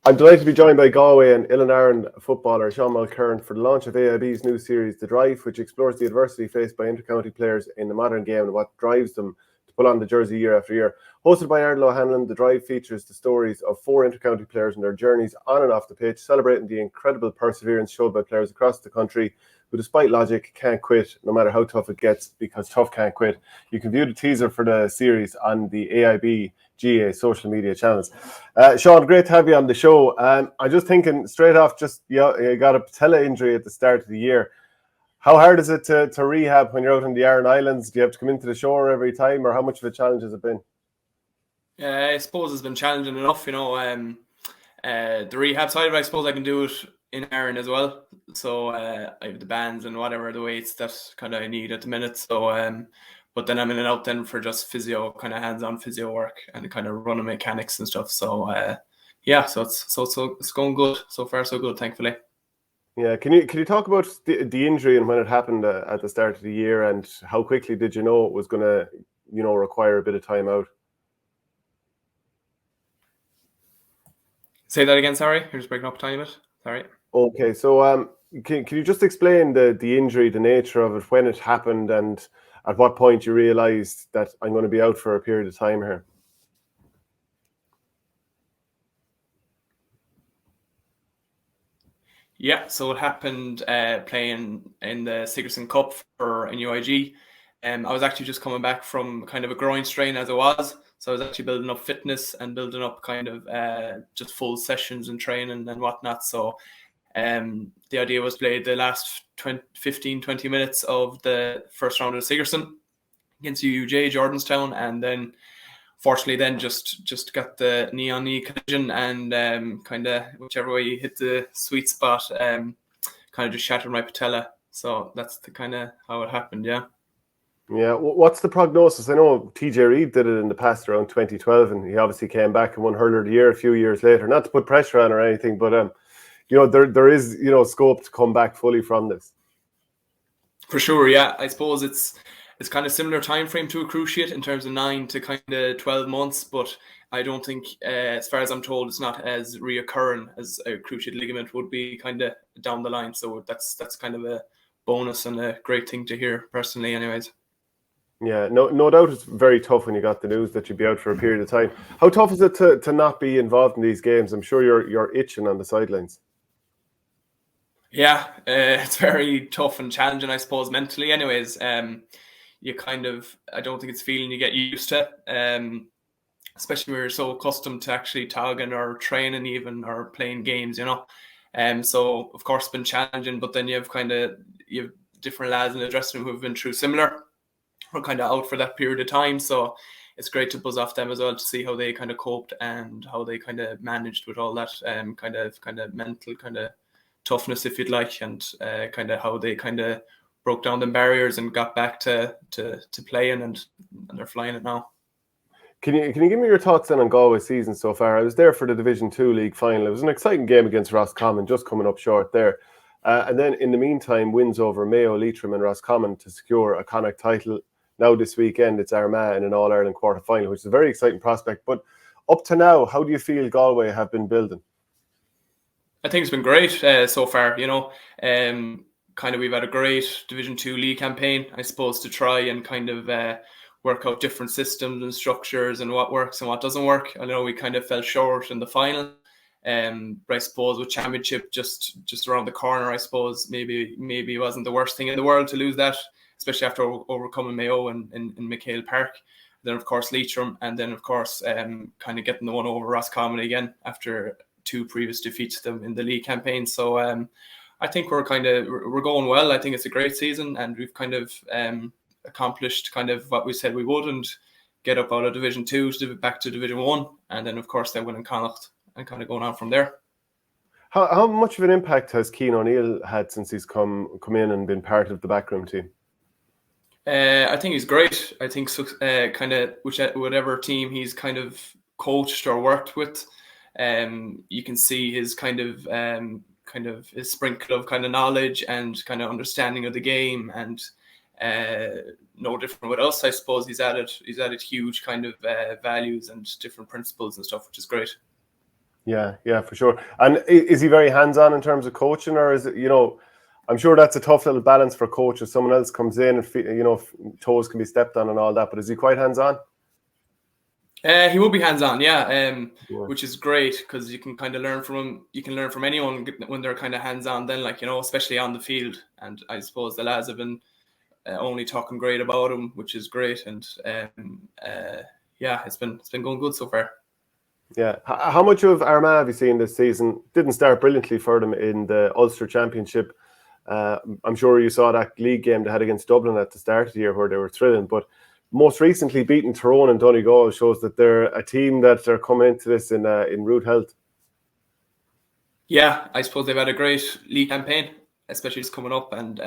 I'm delighted to be joined by Galway and Oileáin Árainn footballer Seán Mulkerrin for the launch of AIB's new series, The Drive, which explores the adversity faced by inter-county players in the modern game and what drives them to pull on the jersey year after year. Hosted by Ardal O'Hanlon, The Drive features the stories of 4 inter-county players and their journeys on and off the pitch, celebrating the incredible perseverance showed by players across the country who, despite logic, can't quit no matter how tough it gets, because tough can't quit. You can view the teaser for the series on the AIB GAA social media channels. Seán, great to have you on the show. I'm just thinking straight off, you got a patella injury at the start of the year. How hard is it to rehab when you're out on the Aran Islands? Do you have to come into the shore every time, or how much of a challenge has it been? I suppose it's been challenging enough, the rehab side of it, I suppose I can do it in Aran as well. So I have the bands and whatever the weights that kind of I need at the minute. So but then I'm in and out then for just physio, kind of hands-on physio work and kind of running mechanics and stuff. So so it's going good so far, so good, thankfully. Yeah, can you talk about the injury and when it happened at the start of the year, and how quickly did you know it was going to require a bit of time out? Say that again, sorry. You're just breaking up a tiny bit. Sorry. Okay, so can you just explain the injury, the nature of it, when it happened, and at what point you realised that I'm going to be out for a period of time here? Yeah, so it happened playing in the Sigerson Cup for NUIG. I was actually just coming back from kind of a groin strain as it was. So I was actually building up fitness and building up kind of just full sessions and training and whatnot. So the idea was to play the last 15-20 minutes of the first round of Sigerson against UUJ, Jordanstown, and then fortunately then just got the knee-on-knee collision and kind of whichever way you hit the sweet spot, kind of just shattered my patella. So that's the kind of how it happened, yeah. Yeah, what's the prognosis? I know TJ Reid did it in the past around 2012, and he obviously came back and won Hurler of the Year a few years later. Not to put pressure on or anything, but there is scope to come back fully from this. For sure, yeah. I suppose it's kind of similar time frame to a cruciate in terms of 9 to kind of 12 months, but I don't think, as far as I'm told, it's not as reoccurring as a cruciate ligament would be kind of down the line. So that's kind of a bonus and a great thing to hear personally, anyways. Yeah, no doubt it's very tough when you got the news that you'd be out for a period of time. How tough is it to not be involved in these games? I'm sure you're itching on the sidelines. Yeah, it's very tough and challenging, I suppose, mentally. Anyways, you kind of, I don't think it's a feeling you get used to, especially when you're so accustomed to actually tagging or training even or playing games, So of course it's been challenging, but then you have different lads in the dressing room who have been through similar. We're kind of out for that period of time, so it's great to buzz off them as well to see how they kind of coped and how they kind of managed with all that kind of mental kind of toughness, if you'd like, and kind of how they kind of broke down the barriers and got back to playing, and they're flying it now. Can you give me your thoughts then on Galway's season so far? I was there for the Division 2 League final. It was an exciting game against Roscommon, just coming up short there. And then in the meantime, wins over Mayo, Leitrim and Roscommon to secure a Connacht title. Now this weekend, it's Armagh in an All-Ireland quarter-final, which is a very exciting prospect. But up to now, how do you feel Galway have been building? I think it's been great so far, kind of we've had a great Division 2 league campaign, I suppose, to try and kind of work out different systems and structures and what works and what doesn't work. I know we kind of fell short in the final, but I suppose with Championship just around the corner, I suppose maybe it wasn't the worst thing in the world to lose that, especially after overcoming Mayo in McHale Park. Then of course Leitrim, and then of course kind of getting the one over Roscommon again after 2 previous defeats to them in the league campaign. So I think we're going well. I think it's a great season, and we've kind of accomplished kind of what we said we would, and get up out of Division 2 back to Division 1, and then of course they're winning Connacht and kind of going on from there. How much of an impact has Cian O'Neill had since he's come in and been part of the backroom team? I think he's great. I think kind of whatever team he's kind of coached or worked with, you can see his kind of his sprinkle of kind of knowledge and kind of understanding of the game, and no different with us. I suppose he's added huge kind of values and different principles and stuff, which is great. Yeah, for sure. And is he very hands-on in terms of coaching, or is it, I'm sure that's a tough little balance for coaches. Someone else comes in and, toes can be stepped on and all that, but is he quite hands-on? He will be hands-on, yeah, Yeah. which is great because you can kind of learn from him. You can learn from anyone when they're kind of hands-on then, especially on the field. And I suppose the lads have been only talking great about him, which is great. And it's been going good so far. Yeah. How much of Armagh have you seen this season? Didn't start brilliantly for them in the Ulster Championship. I'm sure you saw that league game they had against Dublin at the start of the year where they were thrilling. But most recently beating Tyrone and Donegal shows that they're a team that are coming into this in rude health. Yeah, I suppose they've had a great league campaign, especially just coming up, and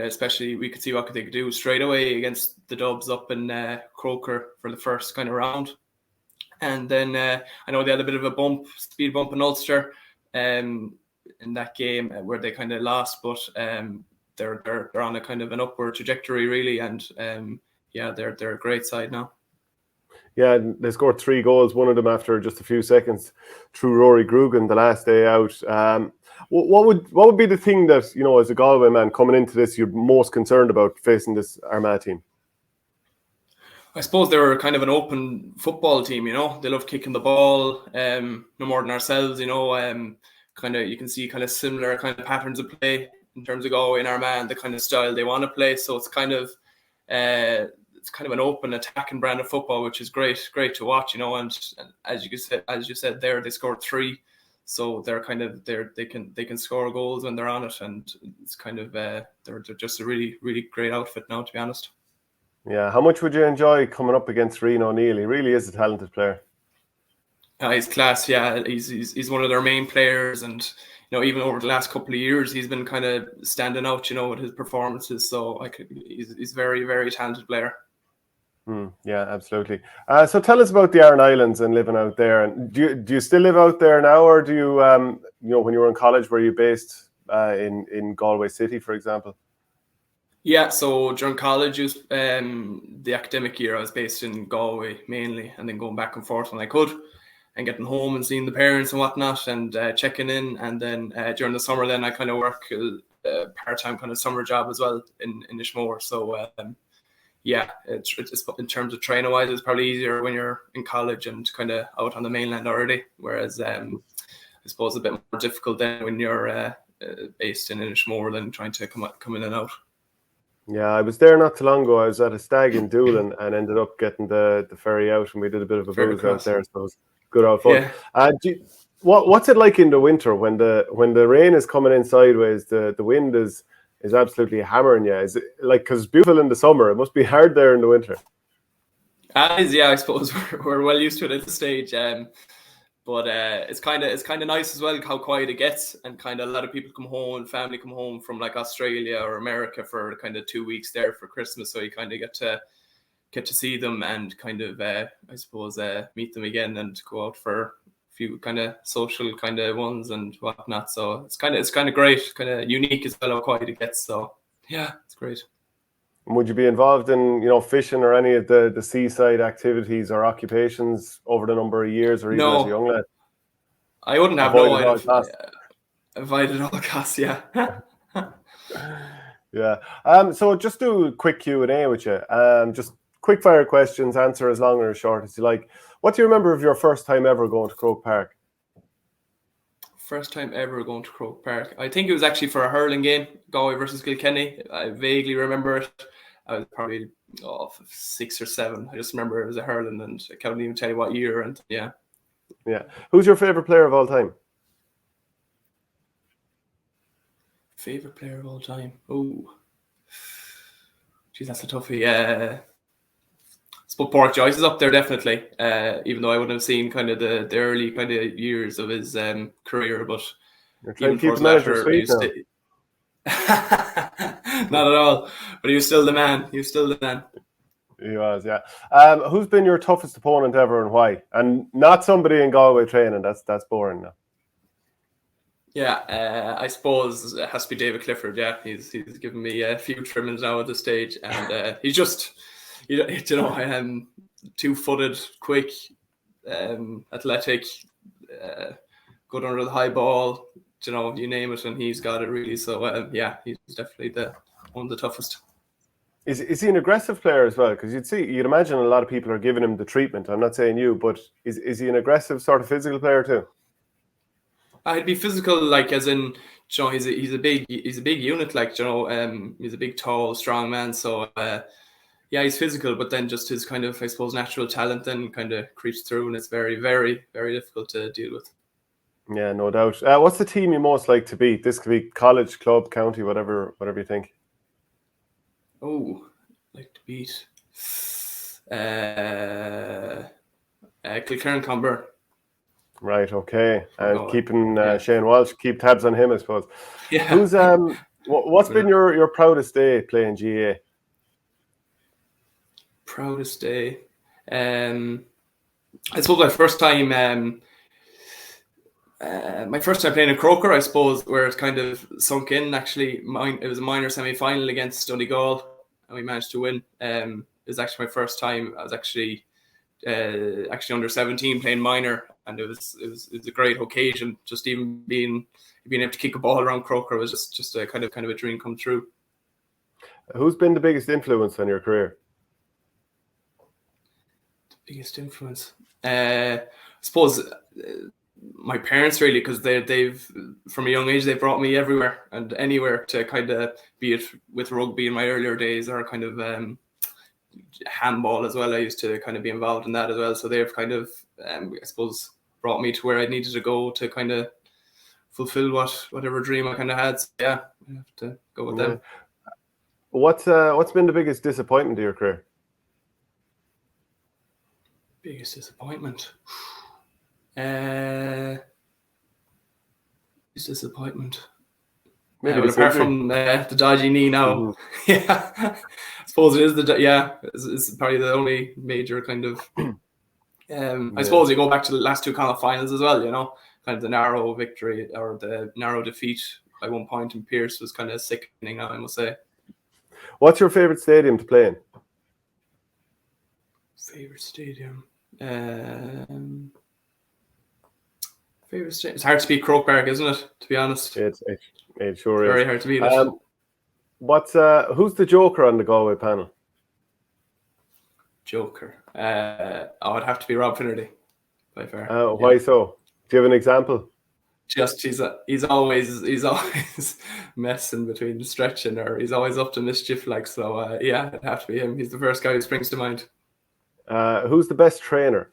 especially we could see what they could do straight away against the Dubs up in Croker for the first kind of round. And then I know they had a bit of a speed bump in Ulster in that game where they kind of lost, but they're on a kind of an upward trajectory really, and they're a great side now. Yeah, they scored 3 goals, one of them after just a few seconds through Rory Grugan the last day out. What would be the thing that, as a Galway man coming into this, you're most concerned about facing this Armagh team? I suppose they're kind of an open football team, They love kicking the ball, no more than ourselves, kind of you can see kind of similar kind of patterns of play in terms of Galway and Armagh and the kind of style they want to play. So it's kind of an open attacking brand of football, which is great to watch, And as you said there, they scored 3, so they're kind of they can score goals when they're on it, and it's kind of they're just a really really great outfit now, to be honest. Yeah, how much would you enjoy coming up against Rian O'Neill? He really is a talented player. He's class, yeah. He's one of their main players, and even over the last couple of years, he's been kind of standing out, with his performances. So he's very very talented player. Yeah, absolutely. So tell us about the Aran Islands and living out there. And do you still live out there now, or do you when you were in college, were you based in Galway City, for example? Yeah, so during college, the academic year, I was based in Galway mainly, and then going back and forth when I could, and getting home and seeing the parents and whatnot, and checking in. And then during the summer, then I kind of work a part-time kind of summer job as well in Ishmore. So it's in terms of training wise, it's probably easier when you're in college and kind of out on the mainland already. Whereas I suppose a bit more difficult then when you're based in Ishmore than trying to come in and out. Yeah, I was there not too long ago. I was at a stag in Doolin and ended up getting the ferry out, and we did a bit of a booze out there. So it was good old fun. Yeah. What's it like in the winter when the rain is coming in sideways? The wind is absolutely hammering you. Is it because it's beautiful in the summer? It must be hard there in the winter. Yeah, I suppose we're well used to it at this stage. But it's kind of nice as well how quiet it gets, and kind of a lot of people come home and family come home from like Australia or America for kind of 2 weeks there for Christmas, so you kind of get to see them and kind of I suppose meet them again and go out for a few kind of social kind of ones and whatnot. So it's kind of great, kind of unique as well how quiet it gets. So yeah, it's great. Would you be involved in fishing or any of the seaside activities or occupations over the number of years, or even as a young lad? I wouldn't have avoided all costs. Yeah. Yeah. So just do a quick Q&A with you. Just quick fire questions. Answer as long or as short as you like. What do you remember of your first time ever going to Croke Park? First time ever going to Croke Park. I think it was actually for a hurling game, Galway versus Kilkenny. I vaguely remember it. I was probably 6 or 7. I just remember it was a hurling, and I can't even tell you what year. And yeah. Who's your favorite player of all time? Favorite player of all time? Oh, geez, that's a toughie. But Pork Joyce is up there definitely. Even though I wouldn't have seen kind of the early kind of years of his career, but even for his latter, not at all. But he was still the man. He was, yeah. Who's been your toughest opponent ever, and why? And not somebody in Galway training. That's boring now. Yeah, I suppose it has to be David Clifford. Yeah, he's given me a few trimmings now at this stage, and he's just, I am 2-footed, quick, athletic, good under the high ball, you name it, and he's got it really. So he's definitely one of the toughest. Is he an aggressive player as well? Because you'd imagine a lot of people are giving him the treatment. I'm not saying you, but is he an aggressive sort of physical player too? I'd be physical, like as in, he's a big unit, like he's a big, tall, strong man. So he's physical, but then just his kind of, I suppose, natural talent then kind of creeps through, and it's very, very, very difficult to deal with. Yeah, no doubt. What's the team you most like to beat? This could be college, club, county, whatever you think. Oh, like to beat Kilkerran Comber. Right, okay. And keeping Shane Walsh, keep tabs on him, I suppose. Yeah. Who's what's been your proudest day playing GAA? Proudest day. I suppose my first time playing a croker, I suppose, where it kind of sunk in. Actually, it was a minor semi-final against Donegal, and we managed to win. It was actually my first time. I was actually under 17 playing minor, and it was a great occasion. Just even being able to kick a ball around croker was just a kind of a dream come true. Who's been the biggest influence on your career? The biggest influence, I suppose. My parents, really, because they've from a young age they've brought me everywhere and anywhere to kind of, be it with rugby in my earlier days or kind of handball as well. I used to kind of be involved in that as well. So they've kind of I suppose brought me to where I needed to go to kind of fulfill whatever dream I kind of had. So yeah, I have to go with them. What's been the biggest disappointment of your career? Biggest disappointment. Disappointment. Maybe apart from the dodgy knee now, yeah, I suppose it is it's probably the only major kind of. I suppose you go back to the last two kind of finals as well. Kind of the narrow victory or the narrow defeat by 1 point in Pearse was kind of sickening, I must say. What's your favorite stadium to play in? Favorite stadium. It's hard to beat Croke Park, isn't it? To be honest, it sure is very hard to beat. Who's the joker on the Galway panel? Joker. It'd have to be Rob Finnerty, by far. Why so? Do you have an example? Just he's always messing between stretching, or he's always up to mischief. So, it'd have to be him. He's the first guy who springs to mind. Who's the best trainer?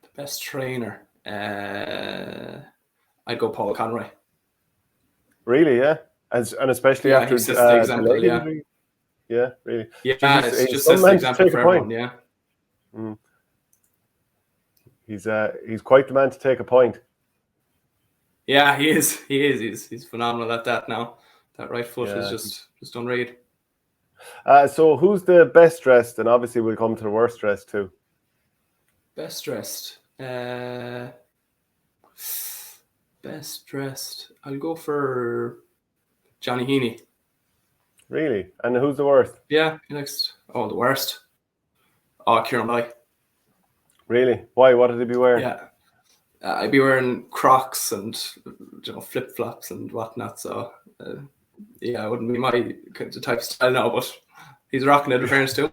The best trainer. I'd go Paul Conroy. Really, yeah, and especially after he's just the example, really. Yeah, it's just an example for everyone. Yeah. He's quite the man to take a point. Yeah, he is. He's phenomenal at that now. That right foot is just unreal. So who's the best dressed? And obviously we'll come to the worst dressed too. Best dressed. Best dressed. I'll go for Johnny Heaney. Really? And who's the worst? Yeah, next. Oh, the worst. Oh, Kieran Bly. Really? Why? What did he be wearing? Yeah. I'd be wearing Crocs and flip flops and whatnot. So it wouldn't be my kind of type of style now, but he's rocking it in fairness too.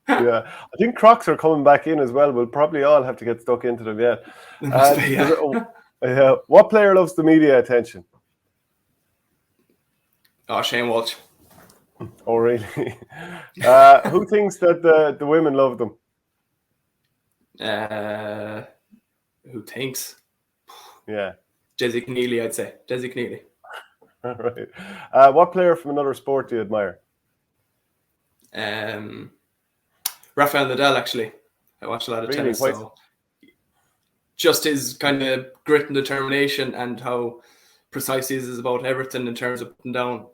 Yeah, I think Crocs are coming back in as well. We'll probably all have to get stuck into them. What player loves the media attention? Oh, Shane Walsh. Oh, really? Who thinks that the women love them? Who thinks? Yeah. Jezzy Keneally, I'd say. Jezzy Keneally. All right. What player from another sport do you admire? Rafael Nadal, actually. I watch a lot of tennis. So just his kind of grit and determination and how precise he is about everything in terms of putting down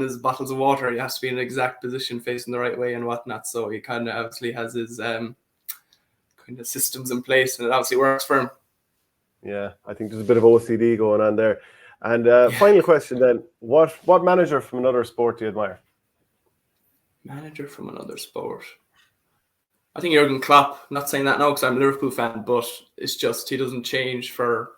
his bottles of water. He has to be in an exact position facing the right way and whatnot. So he kind of obviously has his kind of systems in place, and it obviously works for him. Yeah, I think there's a bit of OCD going on there. And final question then, what manager from another sport do you admire? Manager from another sport. I think Jurgen Klopp, not saying that now because I'm a Liverpool fan, but it's just he doesn't change for,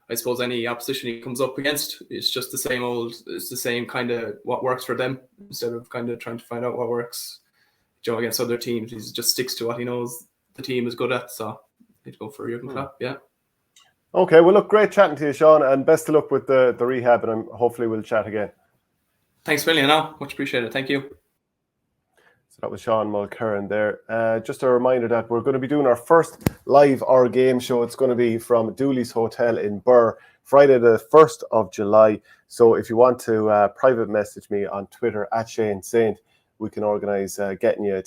I suppose, any opposition he comes up against. It's just the same old, it's the same kind of what works for them instead of kind of trying to find out what works, against other teams. He just sticks to what he knows the team is good at. So I'd go for Jurgen Klopp, yeah. Okay, well, look, great chatting to you, Sean, and best of luck with the rehab, and hopefully we'll chat again. Thanks, million. Much appreciated. Thank you. So that was Seán Mulkerrin there. Just a reminder that we're going to be doing our first live OurGame show. It's going to be from Dooley's Hotel in Birr, Friday the 1st of July. So if you want to private message me on Twitter @ShaneSaint, we can organise getting you